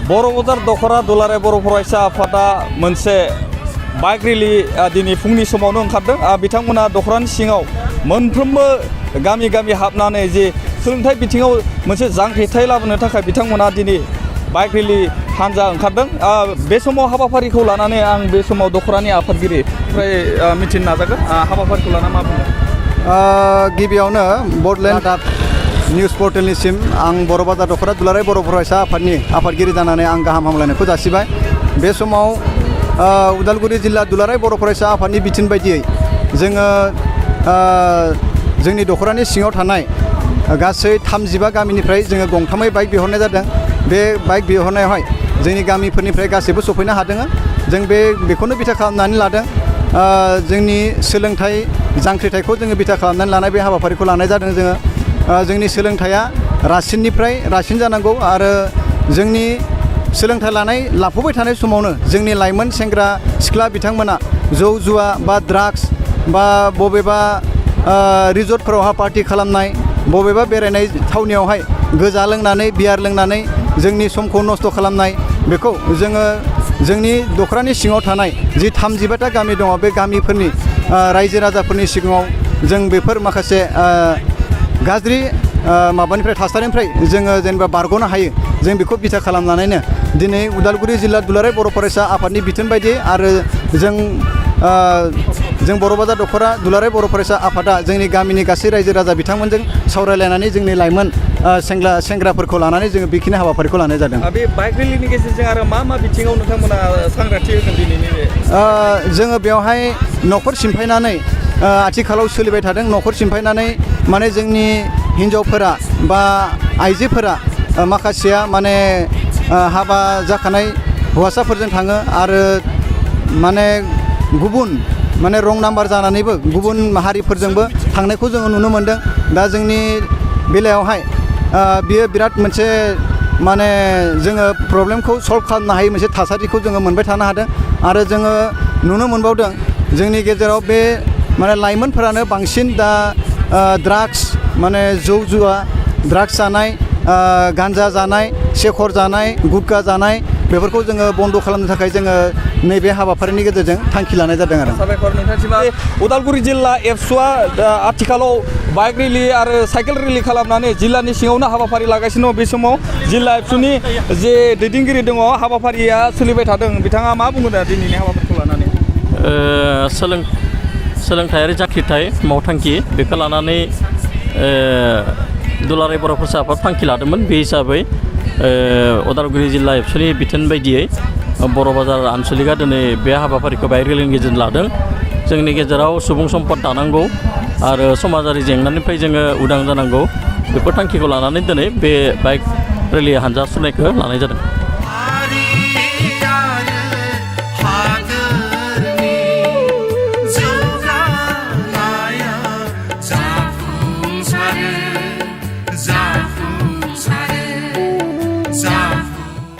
बर'बाजार दखरा दुलाराय बर' फरायसा आफादा मोनसे बाइक रेलि दिनै फुंनि समावनो ओंखारदों। बिथांमोना दखरानि सिङाव मोनफ्रोमबो गामि गामि हाबनानै जे सोलोंथाइ बिथिङाव मोनसे जांख्रिथाय लाबोनो थाखाय बिथांमोना दिनै बाइक रेलि हानजा ओंखारदों। बे समाव हाबाफारिखौ लानानै आं बे समाव दखरानि आफादगिरि ओमफ्राय मिथिनो नाजागोन हाबाफारिखौ लाना मा बुङो। गिबियावनो बडलेण्ड निउस पर्टेलनिसिम आं बर'बाजार दखरा दुलाराय बर' फरायसा आफादनि आफादगिरि जानानै आं गाहाम हामलायनायखौ जासिबाय। बे समाव उदालगुरि जिल्ला दुलाराय बर' फरायसा आफादनि बिथोन बायदियै जोङो जोंनि दखरानि सिङाव थानाय गासै 35 गामिनिफ्राय जोङो गंथामै बाइक बिहरनाय जादों। बे बाइक बिहरनायावहाय जोंनि गामिफोरनिफ्राय गासैबो सफैनो हादों। जों बेखौनो बिथा खालामनानै लादों। जोंनि सोलोंथाइ जांख्रिथायखौ जोङो बिथा खालामनानै लानाय बे हाबाफारिखौ लानाय जादों। जोंनि सोलोंथाइया रासिननिफ्राय रासिन जानांगौ आरो जोंनि सोलोंथाइ लाफुबाय थानाय समावनो जोंनि लाइमोन सेंग्रा सिख्ला बिथांमोना जौ जुवा बा ड्राग्स बा बबेबा रिजर्टफोरावहा पार्टि खालामनाय, बबेबा बेरायनाय थावनियावहाय गोजा लोंनानै बियार लोंनानै जोंनि समखौ नस्थ' खालामनाय, बेखौ जोङो जोंनि दखरानि सिङाव थानाय जि 35टा गामि दङ बे गामिफोरनि रायजो राजाफोरनि सिगाङाव जों बेफोर माखासे गाज्रि माबानिफ्राय थासारिनिफ्राय जोङो जेनेबा बारग'नो हायो, जों बेखौ बिथा खालामनानैनो दिनै उदालगुरि जिल्ला दुलाराय बर' फरायसा आफादनि बिथोन बायदि आरो जों बर'बाजार दखरा दुलाराय बर' फरायसा आफादा जोंनि गामिनि गासै रायजो राजा बिथांमोनजों सावरायलायनानै जोंनि लाइमोन सेंग्राफोरखौ लानानै जोङो बेखिनि हाबाफारिखौ लानाय जादों। बे बाइक रेलिनि गेजेरजों आरो मा बिथिङाव नोंथांमोना सांग्रांथि होगोन दिनैनि जोङो बेवहाय न'खर सिमफायनानै आथिखालाव सोलिबाय थादों। न'खर सिमफायनानै माने जोंनि हिन्जावफोरा बा आइजोफोरा माखासेया माने हाबा जाखानाय हौवासाफोरजों थाङो आरो माने गुबुन माने रं नाम्बार जानानैबो गुबुन हारिफोरजोंबो थांनायखौ जोङो नुनो मोनदों। दा जोंनि बेलायावहाय बियो बिराद मोनसे माने जोङो प्रब्लेमखौ सल्भ खालामनो हायै मोनसे थासारिखौ जोङो मोनबाय थानो हादों। आरो जोङो नुनो मोनबावदों जोंनि गेजेराव बे माने लाइमोनफोरानो बांसिन दा ड्राग्स माने जौ जुवा ड्राग्स जानाय, गान्जा जानाय, सेखर जानाय, गुटखा जानाय बेफोरखौ जोङो बन्द' खालामनो थाखाय जोङो नैबे हाबाफारिनि गेजेरजों थांखि लानाय जादों आरो। साबायखर नोंथांसिम। उदालगुरि जिल्ला एबसुआ आथिखालाव बाइक रेलि आरो साइकेल रेलि खालामनानै जिल्लानि सिङावनो हाबाफारि लागासिनो दङ। बे समाव जिल्ला एबसुनि जे दैदेनगिरि दङ, हाबाफारिया सोलिबाय थादों। बिथाङा मा बुङो दा दिनैनि हाबाफारिखौ लानानै? सोलोंथायारि जांख्रिथाय मावथांखि बेखौ लानानै दुलाराय बर' फरायसा आफाद थांखि लादोंमोन। बे हिसाबै उदालगुरि जिल्ला एबसुनि बिथोन बायदियै बर'बाजार आनसलिकआ दिनै बे हाबाफारिखौ बाइक रेलिनि गेजेरजों लादों। जोंनि गेजेराव सुबुं सम्पद दानांगौ आरो समाजारि जेंनानिफ्राय जोङो उदां जानांगौ, बेफोर थांखिखौ लानानै दिनै बे बाइक रेलि हानजा सुरनायखौ लानाय जादों।